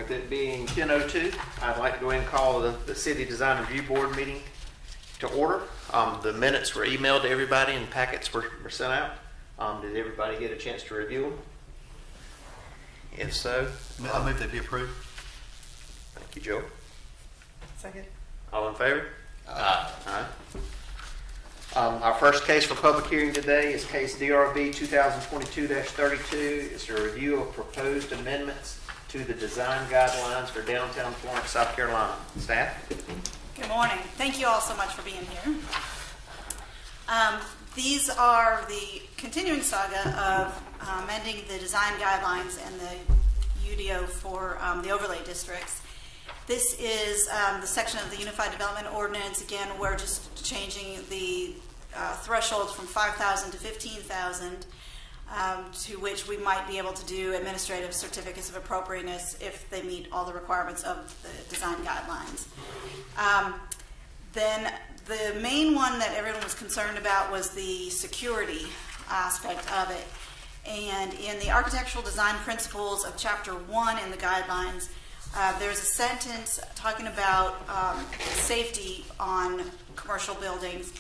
With it being 10:02, I'd like to go ahead and call the City Design Review Board meeting to order. The minutes were emailed to everybody and packets were sent out. Did everybody get a chance to review them? If so, I move they be approved. thank you, Joe. Second. All in favor? Aye. Our first case for public hearing today is case DRB 2022-32. It's a review of proposed amendments to the design guidelines for downtown Florence, South Carolina. Staff? Good morning. Thank you all so much for being here. These are the continuing saga of amending the design guidelines and the UDO for the overlay districts. This is the section of the Unified Development Ordinance. Again, we're just changing the thresholds from 5,000 to 15,000, to which we might be able to do administrative certificates of appropriateness if they meet all the requirements of the design guidelines. Then the main one that everyone was concerned about was the security aspect of it. And in the architectural design principles of Chapter 1 in the guidelines, there's a sentence talking about safety on commercial buildings,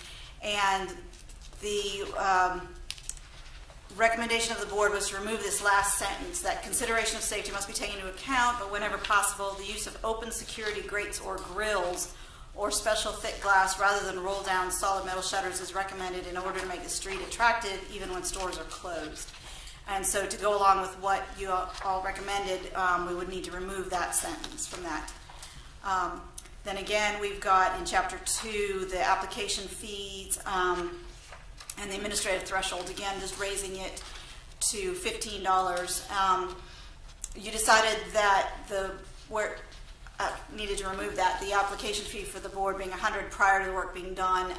and the recommendation of the board was to remove this last sentence, that consideration of safety must be taken into account, but whenever possible, the use of open security grates or grills or special thick glass rather than roll down solid metal shutters is recommended in order to make the street attractive even when stores are closed. And so to go along with what you all recommended, we would need to remove that sentence from that. Then again, we've got in Chapter 2 the application fees and the administrative threshold, again, just raising it to $15. You decided that needed to remove that, the application fee for the board being $100 prior to the work being done,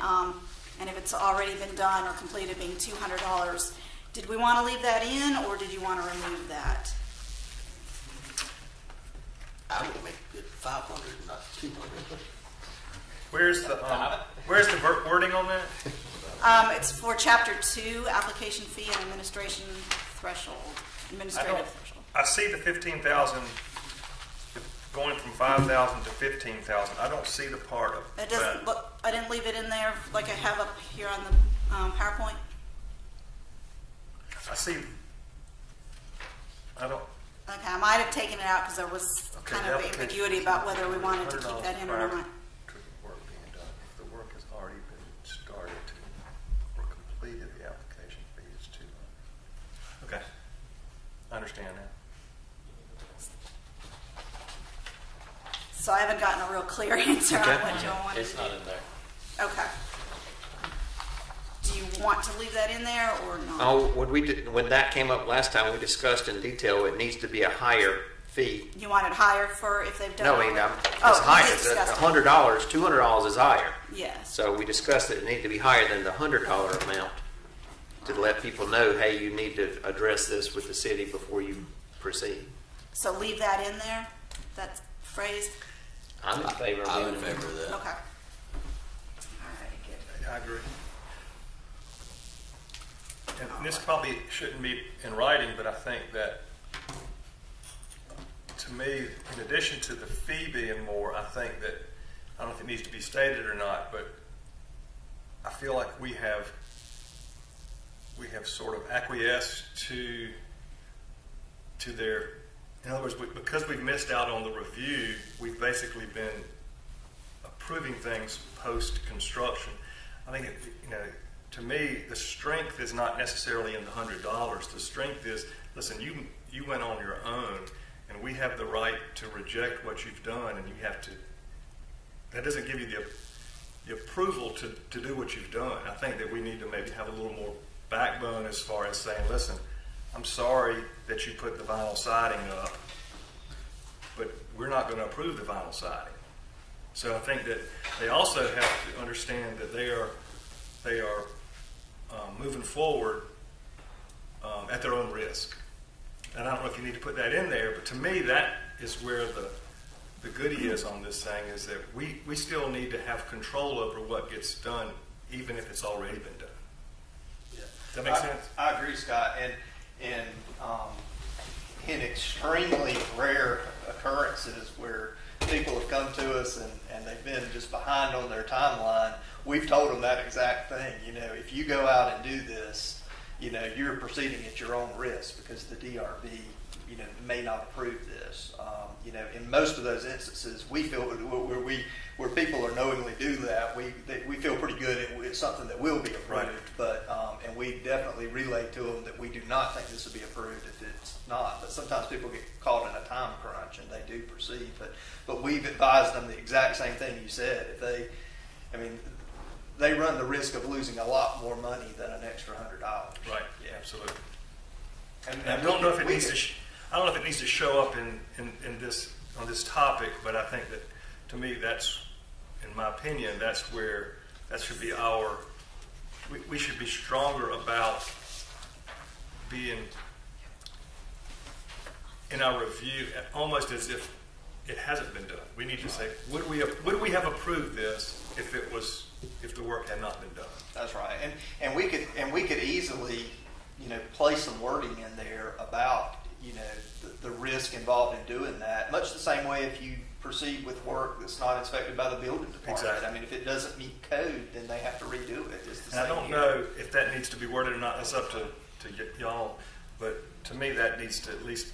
and if it's already been done or completed being $200. Did we want to leave that in, or did you want to remove that? I would make it 500, not 200. Where's the wording on that? It's for Chapter 2, application fee and administrative threshold. I see the 15,000 going from 5,000 to 15,000. I don't see the part of it doesn't that. look. I didn't leave it in there like I have up here on the PowerPoint. I see. I don't. Okay, I might have taken it out because there was kind of ambiguity about whether we wanted to keep that in or not. Work being done. If the work has already been started or completed, the application fee is $200. Okay, I understand now. So I haven't gotten a real clear answer on what Joe wanted. It's not in there. Okay. Do you want to leave that in there or not? Oh, when that came up last time, we discussed in detail it needs to be a higher fee. You want it higher for if they've done No, I mean, it's higher. $100, $200 is higher. Yes. So we discussed that it needed to be higher than the $100 amount to let people know, hey, you need to address this with the city before you proceed. So leave that in there, that phrase? I'm in favor of I'm in favor of that. Okay. All right, good. I agree. And this probably shouldn't be in writing, but I think that, to me, in addition to the fee being more, I think that, I don't know if it needs to be stated or not, but I feel like we have sort of acquiesced to their, in other words, because we've missed out on the review, we've basically been approving things post-construction. I think, to me, the strength is not necessarily in the $100. The strength is, listen, you went on your own, and we have the right to reject what you've done, and you have to. That doesn't give you the approval to do what you've done. I think that we need to maybe have a little more backbone as far as saying, listen, I'm sorry that you put the vinyl siding up, but we're not going to approve the vinyl siding. So I think that they also have to understand that they are moving forward at their own risk. And I don't know if you need to put that in there, but to me that is where the goodie is on this thing, is that we still need to have control over what gets done, even if it's already been done. Yeah. Does that make sense? I agree, Scott. And in extremely rare occurrences where people have come to us and they've been just behind on their timeline. We've told them that exact thing. You know, if you go out and do this, you know, you're proceeding at your own risk because the DRB, you know, may not approve this. You know, in most of those instances, we feel where people are knowingly do that, we feel pretty good. It's something that will be approved. Right. But and we definitely relay to them that we do not think this will be approved if it's not. But sometimes people get caught in a time crunch and they do proceed. But we've advised them the exact same thing you said. If they run the risk of losing a lot more money than an extra $100. Right. Yeah. Absolutely. And I don't know if it needs to. I don't know if it needs to show up in this on this topic, but I think that to me that's, in my opinion, that's where that should be our. We should be stronger about being in our review, almost as if it hasn't been done. We need to say, would we have approved this if the work had not been done? That's right. And we could easily, you know, place some wording in there about, you know, the risk involved in doing that. Much the same way if you proceed with work that's not inspected by the building department. Exactly. I mean, if it doesn't meet code, then they have to redo it. It's the And I same don't here. know if that needs to be worded or not. That's up to y'all. But to me, that needs to at least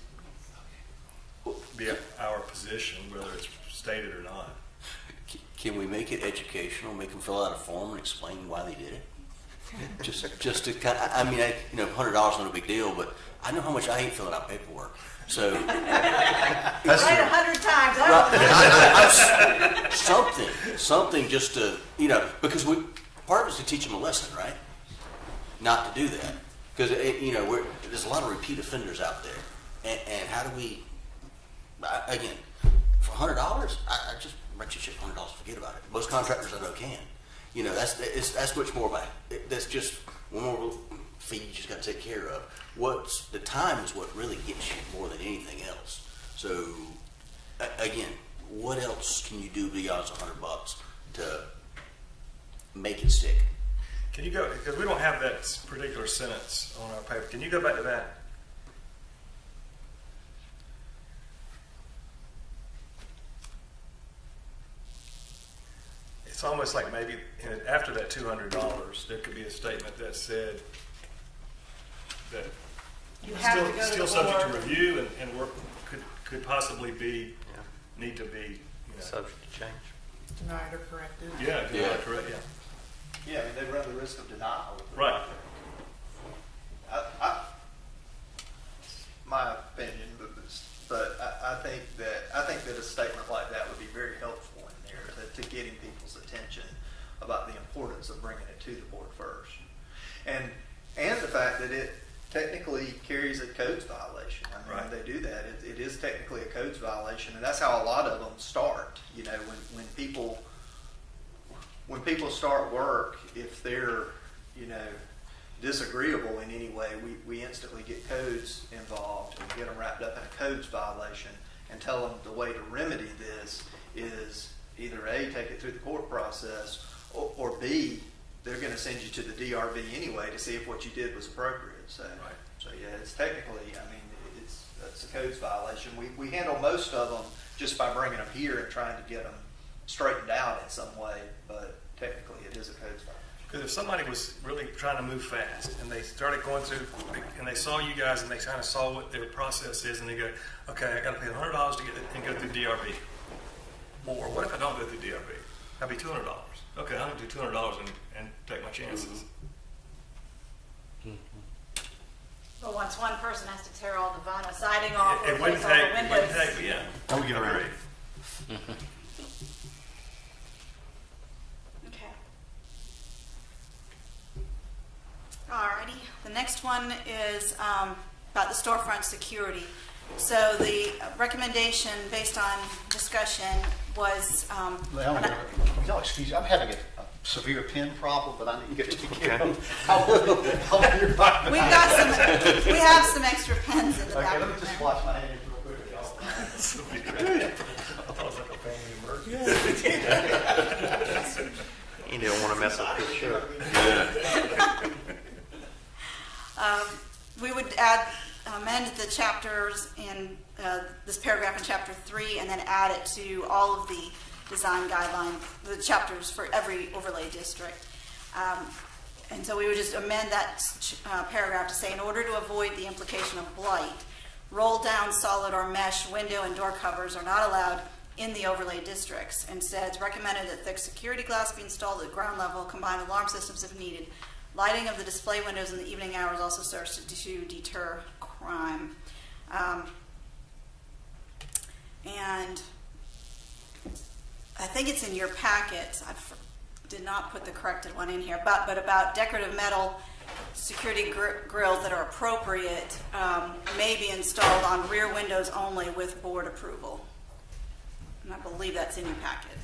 be our position, whether it's stated or not. Can we make it educational? Make them fill out a form and explain why they did it. Just to kind of, I mean, you know, $100 not a big deal, but I know how much I hate filling out paperwork. So Write 100 times. something just to, you know, because part of it is to teach them a lesson, right? Not to do that, because you know, there's a lot of repeat offenders out there, and how do we? Again, for $100, I just write you a check for $100. Forget about it. Most contractors I know can. You know, that's much more about. That's just one more little fee you just got to take care of. What's the time is what really gets you more than anything else. So, again, what else can you do beyond $100 to make it stick? Can you go, because we don't have that particular sentence on our paper. Can you go back to that? It's almost like maybe after that $200, there could be a statement that said that You have to go to still the subject to board. review and work could possibly be need to be, you know. Subject to change. Denied or corrected. Yeah, Yeah. correct. Yeah. Yeah, I mean, they run the risk of denial. Right. My opinion, but I think that a statement like that would be very helpful in there to getting people's attention about the importance of bringing it to the board first, and the fact that it technically carries a codes violation. I mean, Right. when they do that, it is technically a codes violation, and that's how a lot of them start. You know, when people start work, if they're, you know, disagreeable in any way, we instantly get codes involved and get them wrapped up in a codes violation and tell them the way to remedy this is either A, take it through the court process, or B, they're going to send you to the DRB anyway to see if what you did was appropriate. So, Right. so yeah, it's technically, I mean, it's a codes violation. We handle most of them just by bringing them here and trying to get them straightened out in some way, but technically it is a codes violation. Because if somebody was really trying to move fast and they started going through, and they saw you guys and they kind of saw what their process is, and they go, okay, I got to pay $100 to get it and go through DRB. Or what if I don't go through DRB? That'd be $200. Okay, I'm going to do $200 and take my chances. But once one person has to tear all the vinyl siding off or It wouldn't replace all take, the wouldn't windows. take, yeah. I would get I around agree. it. Okay. Alrighty, the next one is about the storefront security. So the recommendation based on discussion was, Y'all excuse me, I'm having a severe pen problem, but I need to get it together. How will your we have some extra pens in the Okay, back. let me just wash my hands real quick. I thought it was like a family emergency. You don't want to mess up his show. We would add amend the chapters in this paragraph in chapter 3 and then add it to all of the design guidelines, the chapters for every overlay district. And so we would just amend that paragraph to say, in order to avoid the implication of blight, roll down solid or mesh window and door covers are not allowed in the overlay districts. Instead, it's recommended that thick security glass be installed at ground level, combined with alarm systems if needed. Lighting of the display windows in the evening hours also serves to deter crime. And I think it's in your packet. I did not put the corrected one in here, but about decorative metal security grills that are appropriate may be installed on rear windows only with board approval. And I believe that's in your packet.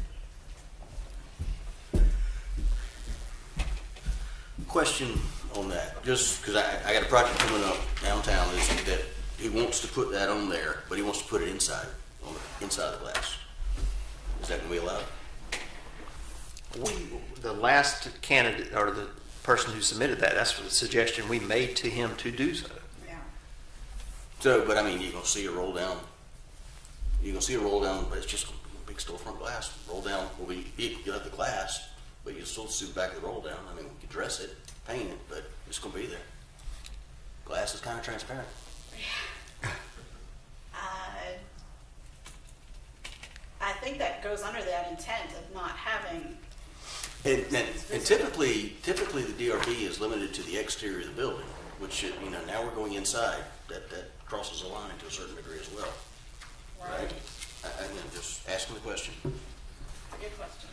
Question on that, just because I got a project coming up downtown is that he wants to put that on there, but he wants to put it inside, on the inside of the glass. Is that going to be allowed? The last candidate, or the person who submitted that, that's the suggestion we made to him to do so. Yeah. So, but I mean, you're going to see a roll down. You're going to see a roll down, but it's just going to be a big storefront glass. Roll down will be, you'll have the glass, but you'll still see the back of the roll down. I mean, we could dress it, paint it, but it's going to be there. Glass is kind of transparent. I think that goes under that intent of not having. And typically the DRB is limited to the exterior of the building, which, now we're going inside. That crosses the line to a certain degree as well. Right? I'm just asking the question. Good question.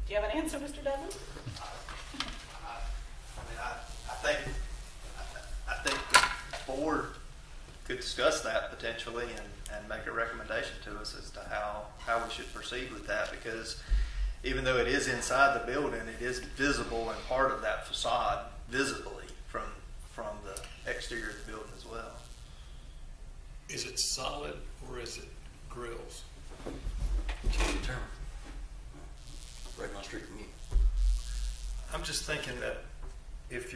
Do you have an answer, Mr. Devlin? I think the board could discuss that potentially and make a recommendation to us as to how we should proceed with that, because even though it is inside the building, it is visible and part of that facade visibly from the exterior of the building as well. Is it solid or is it grills? Can you determine? Right down the street from you. I'm just thinking that if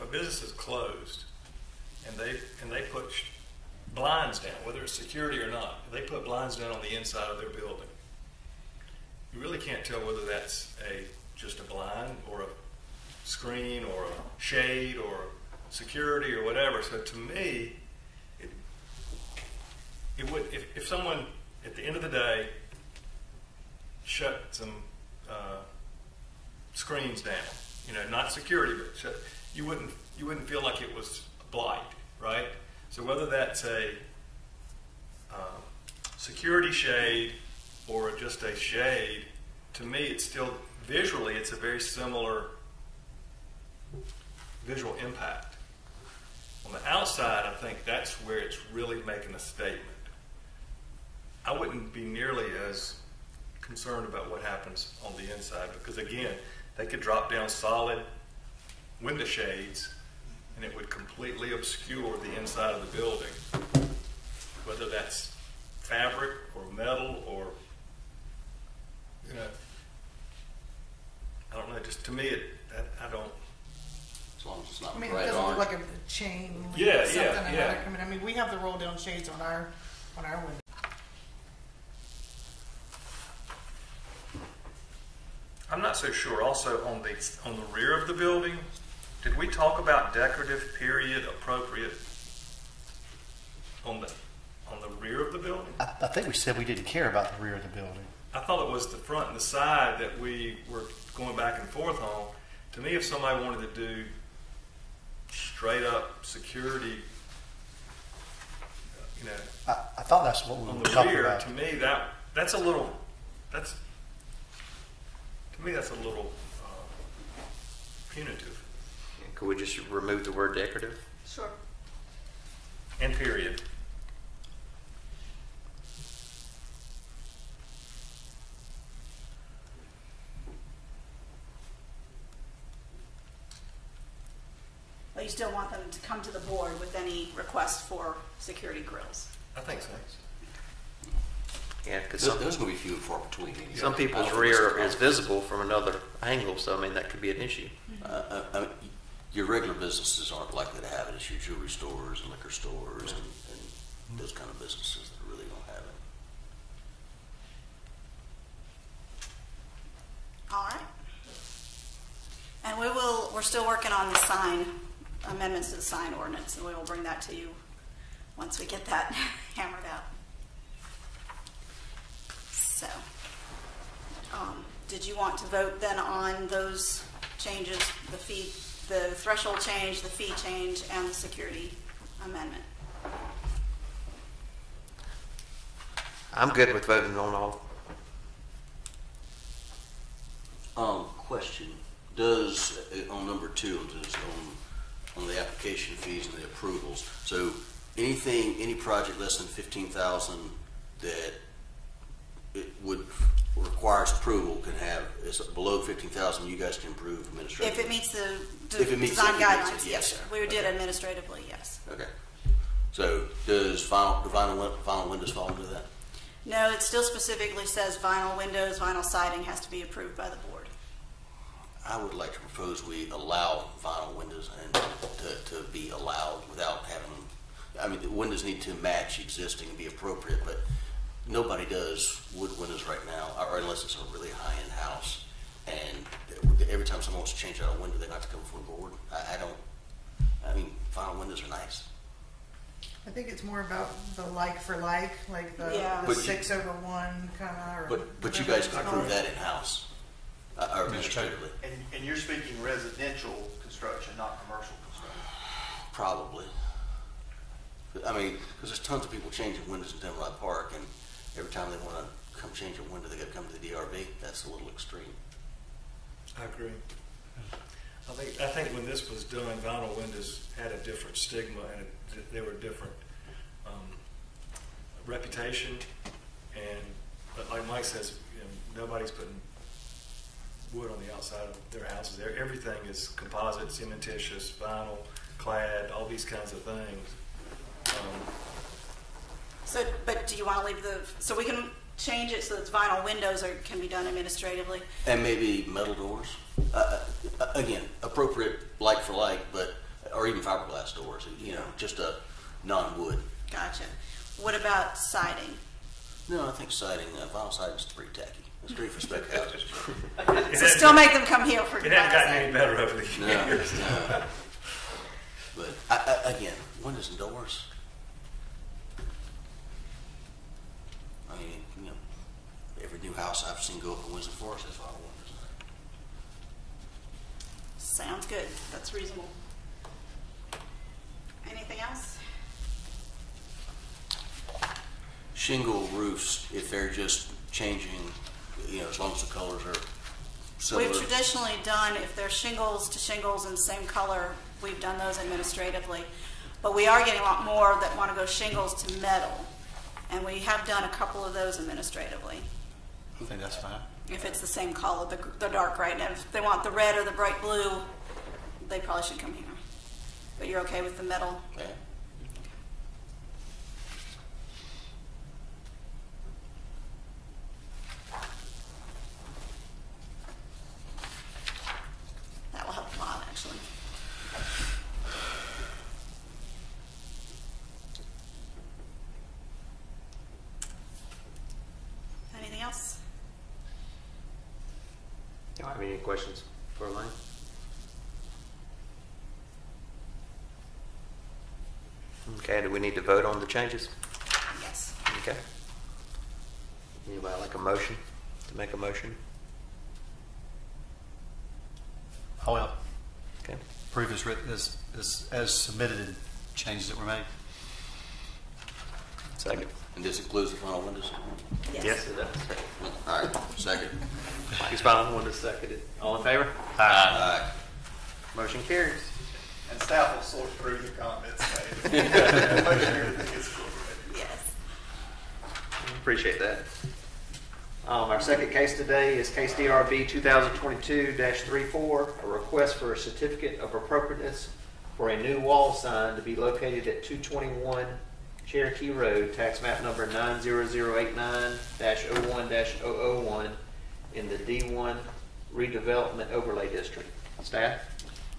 a business is closed and they put blinds down, whether it's security or not, if they put blinds down on the inside of their building, you really can't tell whether that's just a blind or a screen or a shade or security or whatever. So to me, it would, if someone at the end of the day shut some screens down, not security, but shut, you wouldn't feel like it was blight, right? So whether that's a security shade or just a shade, to me, it's still visually, it's a very similar visual impact. On the outside, I think that's where it's really making a statement. I wouldn't be nearly as concerned about what happens on the inside, because again, they could drop down solid window shades and it would completely obscure the inside of the building, whether that's fabric or metal or, I don't know, just to me, I don't. As long as it's not I mean, it bright doesn't look orange. like a chain link, Yeah, something yeah, or yeah. other. I mean, we have the roll down shades on our window. I'm not so sure. Also, on the rear of the building, did we talk about decorative period appropriate on the rear of the building? I think we said we didn't care about the rear of the building. I thought it was the front and the side that we were going back and forth on. To me, if somebody wanted to do straight up security, I thought that's what we on were the talking rear, about. to me that's a little punitive. Could we just remove the word decorative? Sure. And period. But you still want them to come to the board with any request for security grills. I think so. Yeah, because Those are going to be few and far between. Anyway. some people's I don't think rear it's a is visible from another angle, so I mean, that could be an issue. problem. I mean, your regular businesses aren't likely to have it. It's your jewelry stores and liquor stores and those kind of businesses that really don't have it. All right. And we're still working on the sign, amendments to the sign ordinance, and we will bring that to you once we get that hammered out. So, did you want to vote then on those changes, the fee, the threshold change, the fee change, and the security amendment? I'm good with voting on all. Question: does on number 2, does on the application fees and the approvals? So any project less than 15,000 that it would requires approval can have, is below 15,000, you guys can approve administratively. If it meets the If it meets design it, guidelines, yes, yes, sir. we did Okay. administratively, yes. Okay. So does vinyl windows fall into that? No, it still specifically says vinyl windows, vinyl siding has to be approved by the board. I would like to propose we allow vinyl windows and to be allowed without having, I mean, the windows need to match existing and be appropriate, but nobody does wood windows right now, or unless it's a really high-end house. And every time someone wants to change out a window, they have to come before the board. I mean, vinyl windows are nice. I think it's more about the like for like the, Yeah. the But you- 6/1 kind of. But you guys can approve that in-house, or administratively. And you're speaking residential construction, not commercial construction. Probably. I mean, because there's tons of people changing windows in Denver Park, and every time they want to come change a window, they got to come to the DRB. That's a little extreme. I agree. I think when this was done, vinyl windows had a different stigma and they were different reputation. But like Mike says, nobody's putting wood on the outside of their houses. Everything is composite, cementitious, vinyl, clad, all these kinds of things. So, but do you want to leave so we can change it so that vinyl windows can be done administratively? And maybe metal doors. Again, appropriate like for like, or even fiberglass doors. Just a non-wood. Gotcha. What about siding? No, I think siding, vinyl siding is pretty tacky. It's great for spec houses. So still make them come here for It hasn't vinyl gotten siding. any better over the No, years. no. But again, windows and doors. I mean, every new house I've seen go up in Wisdom Forest has vinyl windows. Sounds good. That's reasonable. Anything else? Shingle roofs, if they're just changing, as long as the colors are similar. We've traditionally done, if they're shingles to shingles in the same color, we've done those administratively. But we are getting a lot more that want to go shingles to metal. And we have done a couple of those administratively. I think that's fine. If it's the same color, the dark gray. And if they want the red or the bright blue, they probably should come here. But you're okay with the metal? Yeah. That will help a lot, actually. Anything else? Do I have any questions for Elaine? Okay, do we need to vote on the changes? Yes. Okay. Anybody like a motion, to make a motion? I will Okay. approve as submitted and changes that were made. Second. And this includes the vinyl windows? Yes, it does. All right, second. Mike's final one is seconded. All in favor? Aye. Motion carries. And staff will sort through the comments made. Make sure everything is correct. Yes. Appreciate that. Our second case today is case DRB 2022-34, a request for a certificate of appropriateness for a new wall sign to be located at 221 Cherokee Road, tax map number 90089-01-001 in the D1 redevelopment overlay district. Staff?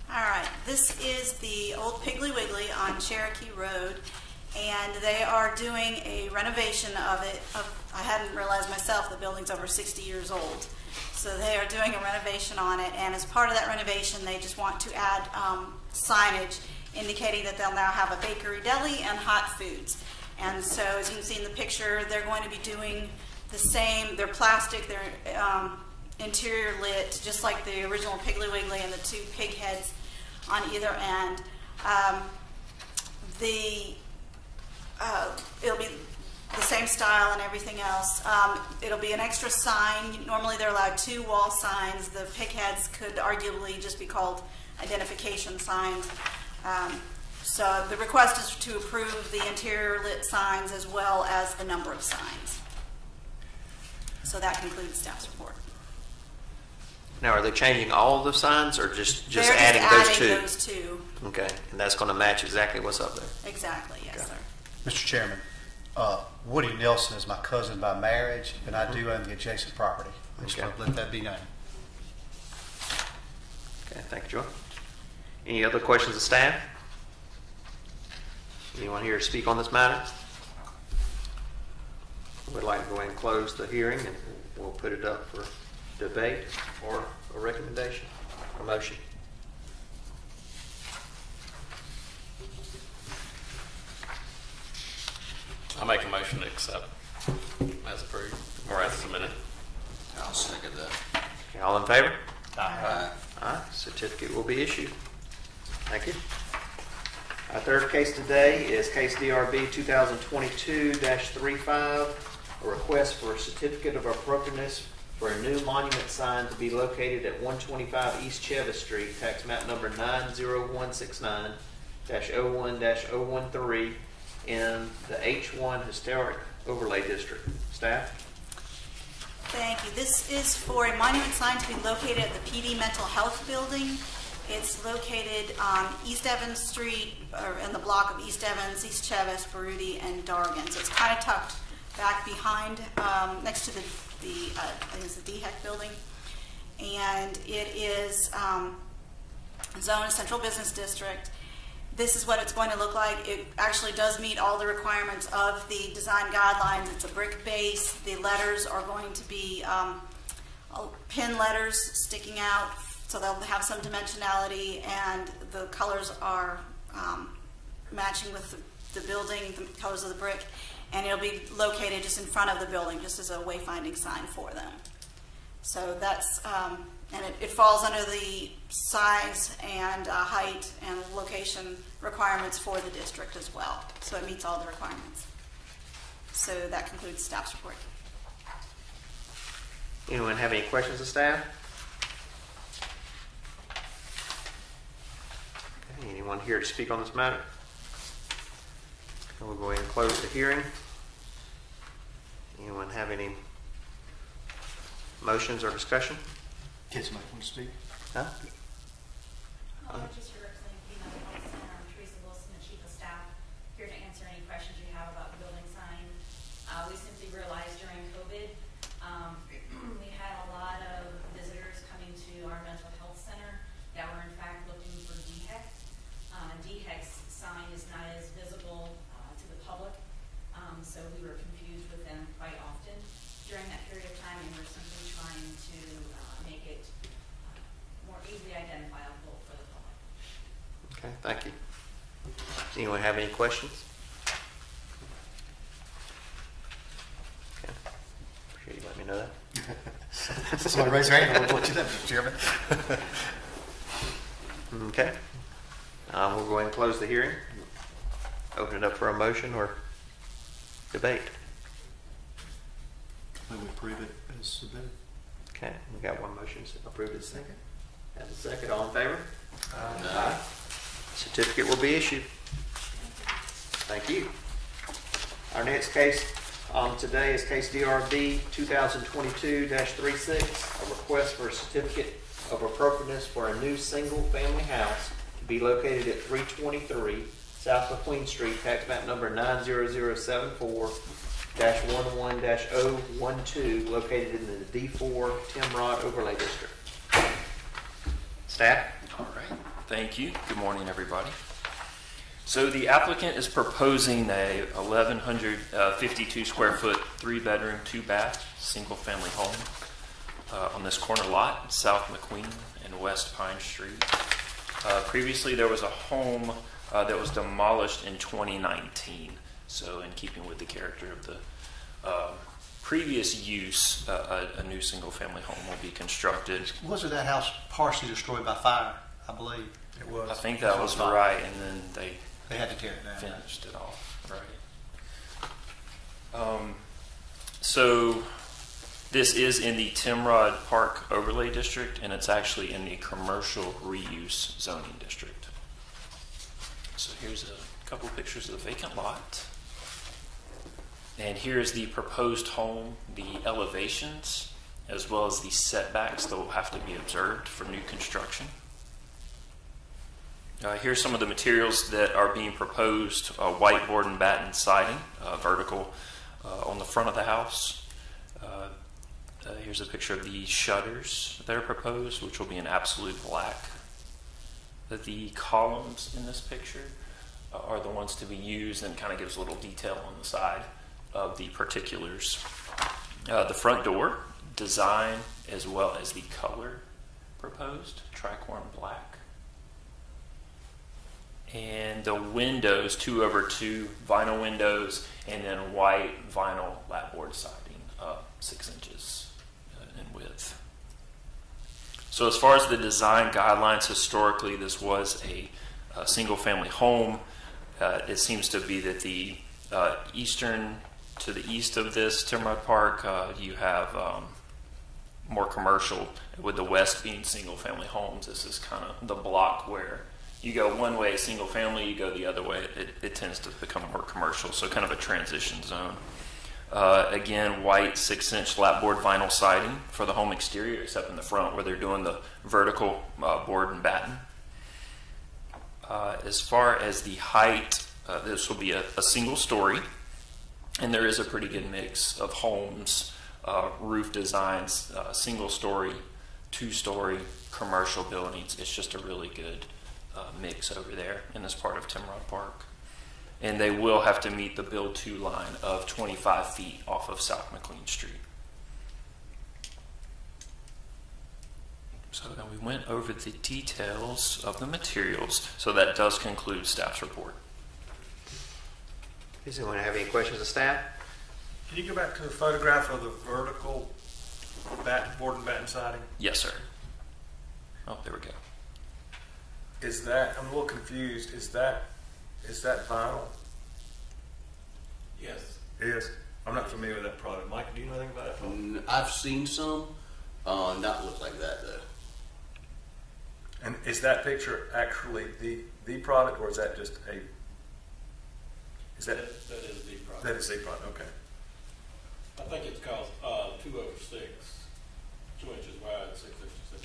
All right, this is the old Piggly Wiggly on Cherokee Road, and they are doing a renovation of it. I hadn't realized myself the building's over 60 years old. So they are doing a renovation on it, and as part of that renovation, they just want to add signage indicating that they'll now have a bakery deli and hot foods. And so as you can see in the picture, they're going to be doing the same. They're plastic, they're interior lit, just like the original Piggly Wiggly and the two pig heads on either end. It'll be the same style and everything else. It'll be an extra sign. Normally they're allowed 2 wall signs. The pig heads could arguably just be called identification signs. So the request is to approve the interior lit signs as well as the number of signs. So that concludes staff's report. Now, are they changing all the signs or just They're adding those two? those two. Okay, and that's going to match exactly what's up there. Exactly, yes, Okay. sir. Mr. Chairman, Woody Nelson is my cousin by marriage, and I do own the adjacent property. I just Okay. want to let that be known. Okay, thank you, Joy. Any other questions of staff? Anyone here to speak on this matter? We'd like to go ahead and close the hearing, and we'll put it up for debate or a recommendation or motion. I'll make a motion to accept as approved or as submitted. I'll second that. Okay, all in favor? Aye. Aye, certificate will be issued. Thank you. Our third case today is case DRB 2022-35, a request for a certificate of appropriateness for a new monument sign to be located at 125 East Chevis Street, tax map number 90169-01-013 in the H1 Historic Overlay District. Staff? Thank you. This is for a monument sign to be located at the PD Mental Health Building. It's located on East Evans Street, or in the block of East Evans, East Chevis, Baruti, and Dargan. So it's kind of tucked back behind, next to the I think it's the DHEC building. And it is zoned Central Business District. This is what it's going to look like. It actually does meet all the requirements of the design guidelines. It's a brick base. The letters are going to be pin letters sticking out, so they'll have some dimensionality, and the colors are matching with the building, the colors of the brick, and it'll be located just in front of the building, just as a wayfinding sign for them. So that's, and it falls under the size and height and location requirements for the district as well. So it meets all the requirements. So that concludes staff's report. Anyone have any questions of staff? Okay, anyone here to speak on this matter? We'll go ahead and close the hearing. Anyone have any motions or discussion? Kids might want to speak. Huh? Just representing Female Health Center, I'm Teresa Wilson, the Chief of Staff, here to answer any questions you have about the building sign. We simply realized during COVID, we had a lot of visitors coming to our mental health center that were in fact looking for DHEC. DHEC's sign is not as visible to the public, so we were confused with them quite often during that period of time, and we're simply trying to make it more easily identifiable for the public. Okay, thank you. Anyone have any questions? Okay. Appreciate you letting me know that. Somebody raise their hand. I'll let you know, Mr. Chairman. Okay. We'll go ahead and close the hearing. Open it up for a motion or debate. May we approve it as submitted? Okay, we got one motion to approve it. Second. Have a second. All in favor? Aye. Certificate will be issued. Thank you. Our next case today is case DRB 2022-36, a request for a certificate of appropriateness for a new single-family house to be located at 323 South McQueen Street, tax map number 90074-11-012, located in the D4 Timrod Overlay District. Staff? All right, thank you. Good morning, everybody. So the applicant is proposing a 1,152 square foot, 3-bedroom, 2-bath, single-family home on this corner lot, South McQueen and West Pine Street. Previously, there was a home that was demolished in 2019. So in keeping with the character of the previous use, a new single-family home will be constructed. Wasn't that house partially destroyed by fire, I believe? It was. I think that was right, and then They had to tear it down. finished it off, right? So this is in the Timrod Park Overlay District, and it's actually in the Commercial Reuse Zoning District. So here's a couple pictures of the vacant lot. And here's the proposed home, the elevations, as well as the setbacks that will have to be observed for new construction. Here's some of the materials that are being proposed: white board and batten siding, vertical on the front of the house. Here's a picture of the shutters that are proposed, which will be in absolute black. The columns in this picture are the ones to be used, and kind of gives a little detail on the side of the particulars. The front door design, as well as the color proposed, tricorn black. And the windows, 2/2 vinyl windows, and then white vinyl lapboard siding, 6 inches in width. So as far as the design guidelines, historically this was a single-family home. It seems to be that the to the east of this Timrod Park, you have more commercial, with the west being single-family homes. This is kind of the block where you go one way, single family, you go the other way, it tends to become more commercial, so kind of a transition zone. Again, white 6-inch lapboard vinyl siding for the home exterior, except in the front where they're doing the vertical board and batten. As far as the height, this will be a single story, and there is a pretty good mix of homes, roof designs, single story, 2-story, commercial buildings. It's just a really good mix over there in this part of Timrod Park. And they will have to meet the build to line of 25 feet off of South McQueen Street. So then we went over the details of the materials. So that does conclude staff's report. Does anyone have any questions of staff? Can you go back to the photograph of the vertical board and batten siding? Yes, sir. Oh, there we go. Is that, I'm a little confused, is that vinyl? Yes. It is? I'm not familiar with that product. Mike, do you know anything about it? I've seen some, not look like that though. And is that picture actually the product, or is that just a, is that? That is the product. That is the product, okay. I think it's called 2/6, 2 inches wide, 6 inches thick.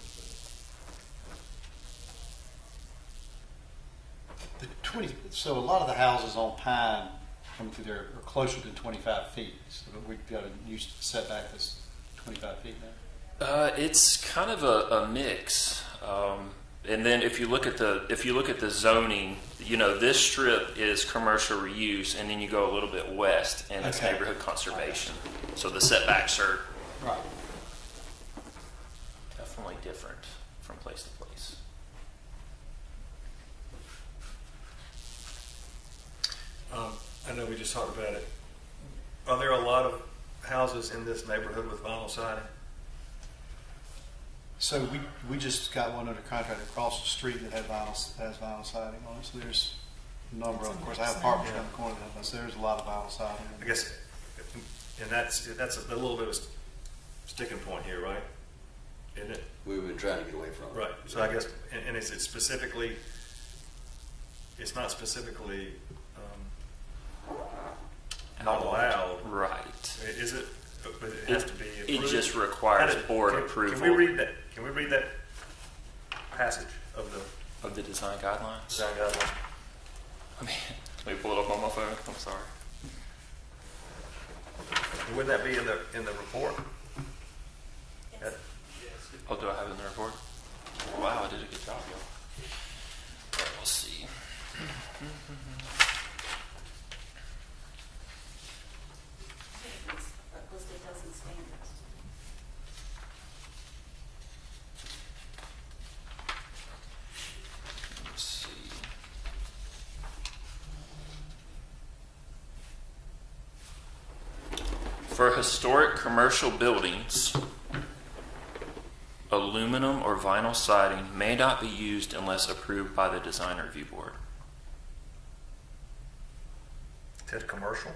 The 20, so a lot of the houses on Pine come through there are closer than 25 feet. So we've got a new setback that's 25 feet now. It's kind of a mix. And then if you look at the zoning, you know, this strip is commercial reuse, and then you go a little bit west, and it's neighborhood conservation. So the setbacks are right. Definitely different from place to place. I know we just talked about it. Are there a lot of houses in this neighborhood with vinyl siding? So we just got one under contract across the street that has vinyl siding on it. So there's a number of course, I have apartments on the corner of that, so there's a lot of vinyl siding. I guess, and that's a little bit of a sticking point here, right? Isn't it? We've been trying to get away from it. Right. So I guess, and is it specifically? It's not specifically not allowed. Right. Is it? But it has to be approved. It just requires board approval. Can we read that? Can we read that passage of the design guidelines? Design guidelines. Let me pull it up on my phone. I'm sorry. Wouldn't that be in the report? Oh, do I have it in the report? Wow, I did a good job, y'all. All right, we'll see. Listed doesn't standards. Let's see. For historic commercial buildings, aluminum or vinyl siding may not be used unless approved by the design review board. Is that commercial?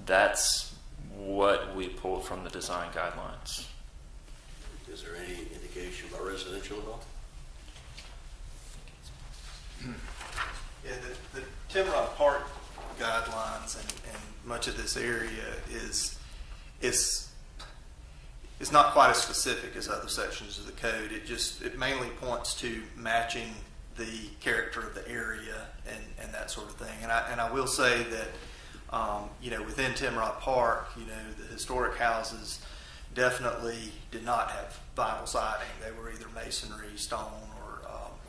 That's what we pulled from the design guidelines. Is there any indication about residential at all? Yeah, the Timrod Park guidelines and much of this area is not quite as specific as other sections of the code. It mainly points to matching the character of the area and that sort of thing. And I will say that within Timrod Park, the historic houses definitely did not have vinyl siding. They were either masonry, stone,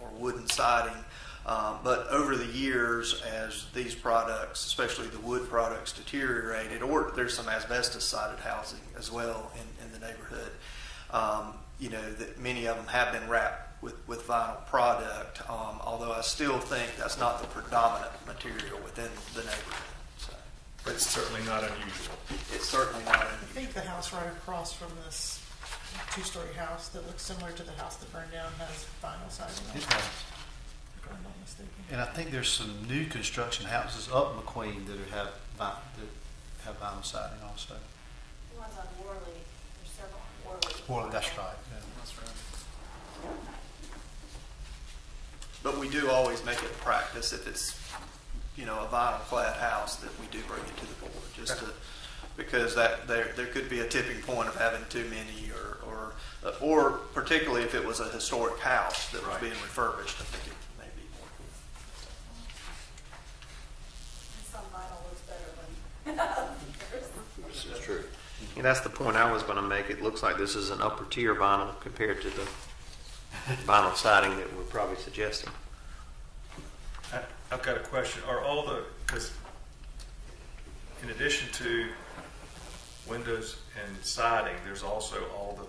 or wooden siding. But over the years, as these products, especially the wood products, deteriorated, or there's some asbestos-sided housing as well in the neighborhood, that many of them have been wrapped with vinyl product, although I still think that's not the predominant material within the neighborhood. So, But it's certainly not unusual. it's certainly not I unusual. think the house right across from this two-story house that looks similar to the house that burned down has vinyl siding on It it, has. if I'm not mistaken. And I think there's some new construction houses up McQueen that have vinyl siding also. The ones on Worley, there's several on Worley. Well, that's right. Yeah. That's right. But we do always make it a practice if it's, a vinyl clad house that we do bring it to the board, because there could be a tipping point of having too many, or particularly if it was a historic house that was being refurbished, I think it may be more. Some vinyl looks better than This is true. And that's the point I was going to make. It looks like this is an upper tier vinyl compared to the vinyl siding that we're probably suggesting. I've got a question. Are all because in addition to windows and siding, there's also all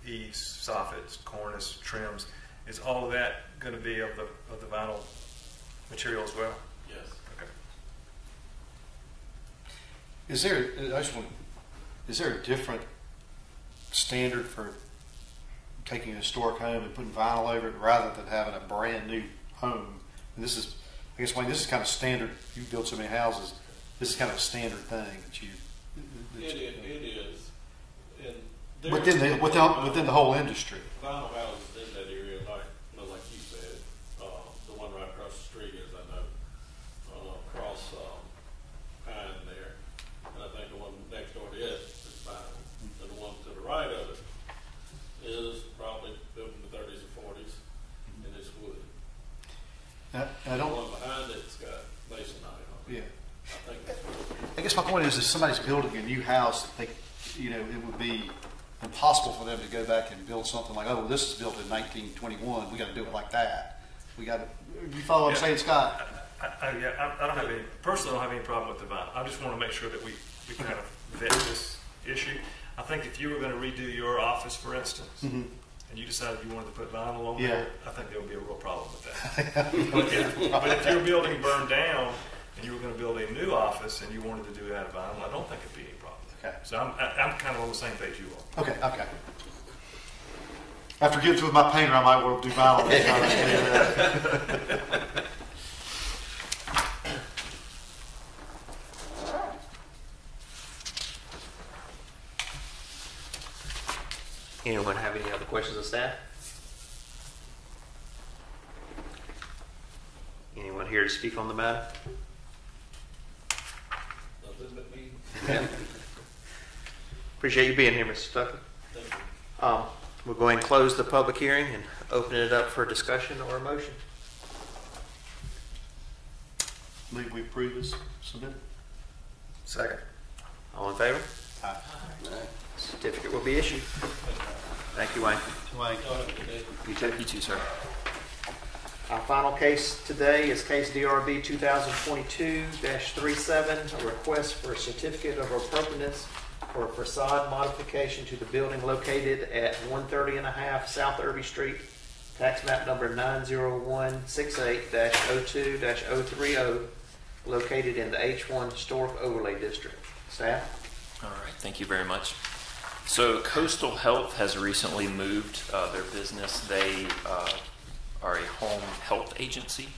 the eaves, soffits, cornice, trims. Is all of that going to be of the vinyl material as well? Yes. Okay. Is there a different standard for taking a historic home and putting vinyl over it rather than having a brand new home? And this is, I guess, Wayne, this is kind of standard. You build so many houses. This is kind of a standard thing that you. It is. And within the whole industry. vinyl houses in that area, like you said, the one right across the street, as I know, across Pine there, and I think the one next door to it is vinyl, and the one to the right of it is probably built in the 30s or 40s, and it's wood. I The don't. one behind it's got masonite on it. Yeah. I think that's what it is. I guess my point is, if somebody's building a new house, it would be impossible for them to go back and build something like, oh, this is built in 1921. We got to do it like that. We got to. You follow what I'm saying, Scott? I don't have any, personally, I don't have any problem with the vinyl. I just want to make sure that we kind of vet this issue. I think if you were going to redo your office, for instance, Mm-hmm. and you decided you wanted to put vinyl on Yeah. there, I think there would be a real problem with that. but if your building burned down and you were going to build a new office and you wanted to do it out of vinyl, I don't think it'd be any problem. Okay. So I'm kind of on the same page you are. Okay. After getting through with my painter, I might want to do vinyl. Anyone have any other questions of staff? Anyone here to speak on the matter? Nothing but me. Appreciate you being here, Mr. Tucker. Thank you. We'll go ahead and close the public hearing and open it up for discussion or a motion. Move we approve as submitted. Second. All in favor? Aye. Certificate will be issued. Thank you, Wayne. Wayne. You too. You too, sir. Our final case today is case DRB 2022-37, a request for a certificate of appropriateness for a facade modification to the building located at 130.5 South Irby Street, tax map number 90168-02-030, located in the H1 Historic Overlay District. Staff? All right, thank you very much. So Coastal Health has recently moved their business. They are a home health agency.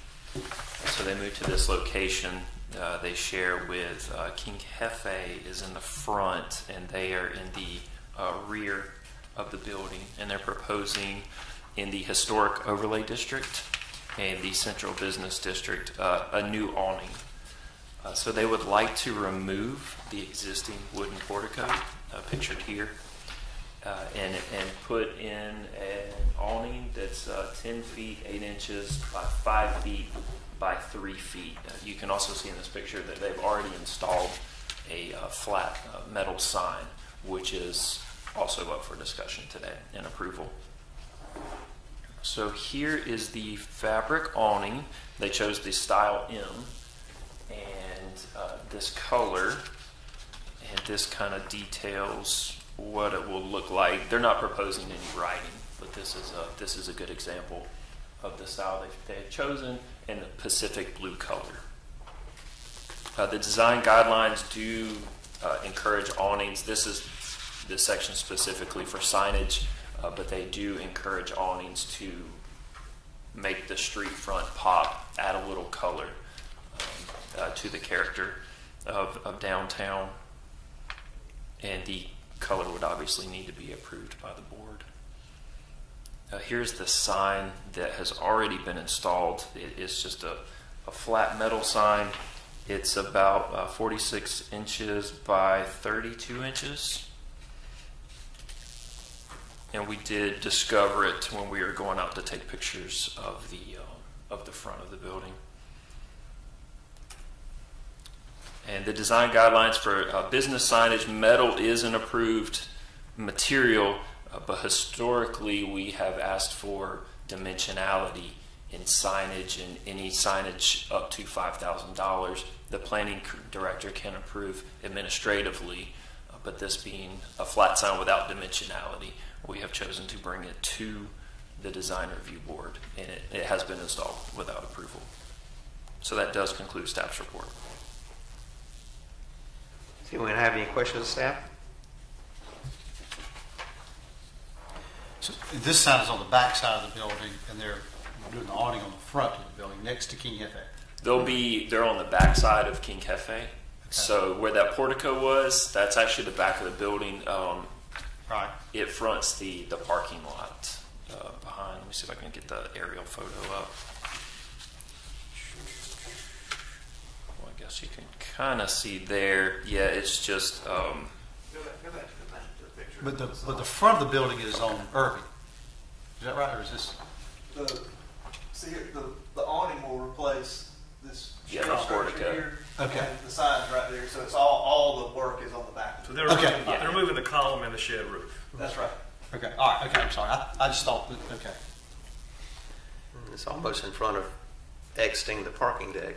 So they moved to this location. They share with King Hefe is in the front, and they are in the rear of the building. And they're proposing in the Historic Overlay District and the Central Business District a new awning. So they would like to remove the existing wooden portico pictured here and put in an awning that's 10 feet 8 inches by 5 feet by 3 feet. You can also see in this picture that they've already installed a flat metal sign, which is also up for discussion today and approval. So here is the fabric awning. They chose the style M, and this color, and this kind of details what it will look like. They're not proposing any writing, but this is a good example of the style they have chosen in the Pacific blue color. The design guidelines do encourage awnings. This section specifically for signage, but they do encourage awnings to make the street front pop, add a little color to the character of downtown. And the color would obviously need to be approved by the board. Here's the sign that has already been installed. It is just a flat metal sign. It's about 46 inches by 32 inches. And we did discover it when we were going out to take pictures of the front of the building. And the design guidelines for business signage, metal is an approved material, but historically we have asked for dimensionality in signage, and any signage up to $5,000. The planning director can approve administratively, but this being a flat sign without dimensionality, we have chosen to bring it to the design review board, and it has been installed without approval. So that does conclude staff's report. Does anyone have any questions of staff? So this sign is on the back side of the building, and they're doing the awning on the front of the building next to King Hefe. They're on the back side of King Hefe. Okay. So where that portico was, that's actually the back of the building. Right. It fronts the parking lot behind. Let me see if I can get the aerial photo up. Well, I guess you can kind of see there. Yeah, it's just. But the front of the building is on Irby. Is that right, or is this? See here, the awning will replace this portico structure here. Okay. And the sign's right there, so it's all the work is on the back. So they're Okay. removing the column and the shed roof. That's right. Okay. All right. Okay. I'm sorry. I just thought that. Okay. It's almost in front of exiting the parking deck.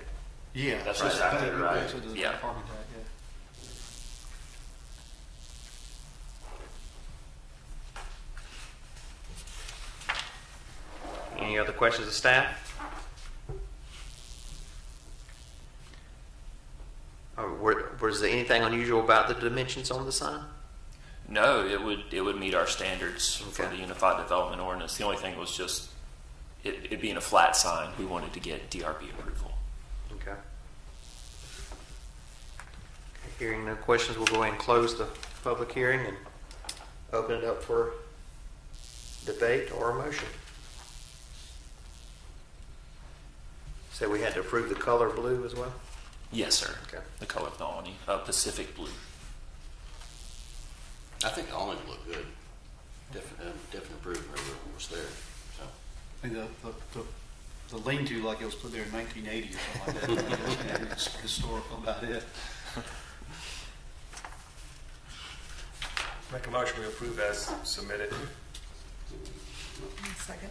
Yeah. That's right. exactly right. Yeah. Yeah. Parking deck, yeah. Any other questions of staff? Was there anything unusual about the dimensions on the sign? No, it would meet our standards for Okay. the Unified Development Ordinance. The only thing was just it being a flat sign. We wanted to get DRB approval. Okay. Hearing no questions, we'll go ahead and close the public hearing and open it up for debate or a motion. So we had to approve the color blue as well? Yes, sir. Okay. The color of the awning, Pacific blue. I think the awning looked good. Definitely approved whoever was there. So I mean, the the lean-to like it was put there in 1980 or something like that. It's historical about it. Make a motion we approve as submitted. Second.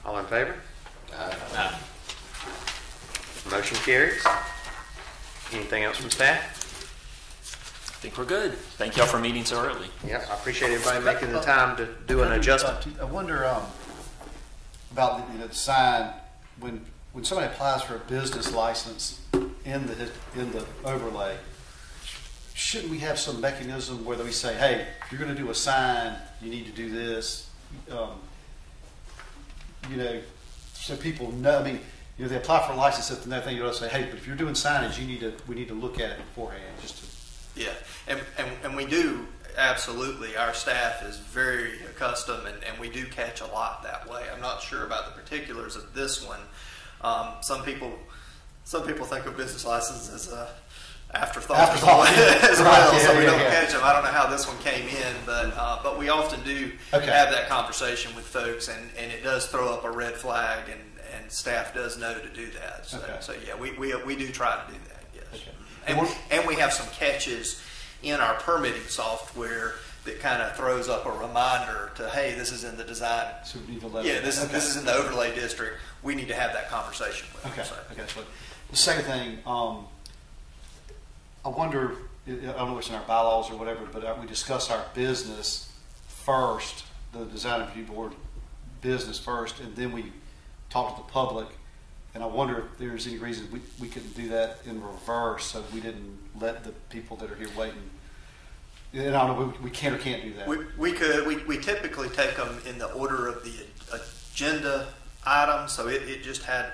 All in favor? Motion carries. Anything else from staff? I think we're good. Thank y'all for meeting so early. Yeah, I appreciate everybody making the time to do an adjustment. I wonder about the sign when somebody applies for a business license in the overlay. Shouldn't we have some mechanism where we say, hey, if you're going to do a sign, you need to do this, so people know. I mean, they apply for a license, and that thing you say, hey, but if you're doing signage, we need to look at it beforehand, just to. Yeah, and we do, absolutely. Our staff is very accustomed, and we do catch a lot that way. I'm not sure about the particulars of this one. Some people think of business licenses as a afterthought as well, right, so we don't catch them. I don't know how this one came in, but we often do have that conversation with folks, and it does throw up a red flag, and staff does know to do that. So yeah, we do try to do that. Yes. Okay. And we have some catches in our permitting software that kind of throws up a reminder to, hey, this is in the design. So we need to let this is in the overlay district. We need to have that conversation with them. Okay. So the second thing, I wonder, I don't know if it's in our bylaws or whatever, but we discuss our business first, the design review board business first, and then we talk to the public. And I wonder if there's any reason we couldn't do that in reverse, so we didn't let the people that are here waiting. And I don't know, we can or can't do that. We could. We typically take them in the order of the agenda items. So it just had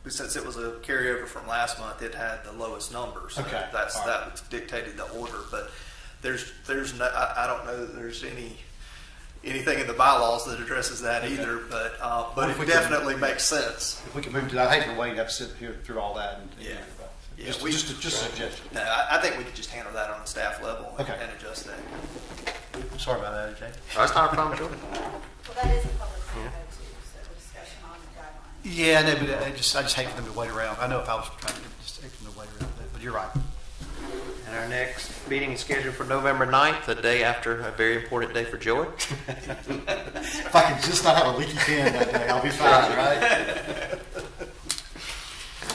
since it was a carryover from last month, it had the lowest numbers. So that dictated the order. But there's no, I don't know that there's anything in the bylaws that addresses that either, but it definitely makes sense. If we can move to that, I hate to wait and have to sit here through all that. Just a suggestion. No, I think we could just handle that on the staff level and adjust that. Sorry about that, AJ. That's not a problem, Jordan. Well, that is a public hearing too, so discussion on the guidelines. Yeah, no, but I just hate for them to wait around. I know if I was trying to just hate for them to wait around, but you're right. And our next meeting is scheduled for November 9th, the day after a very important day for Joy. If I can just not have a leaky pen that day, I'll be fine, right?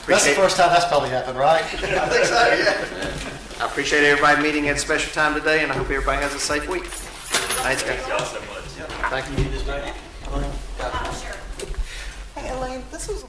That's the first time that's probably happened, right? I think so, yeah. I appreciate everybody meeting at a special time today, and I hope everybody has a safe week. Thanks, guys. Thank y'all so much. Thank you. Sure. Hey, Elaine, this was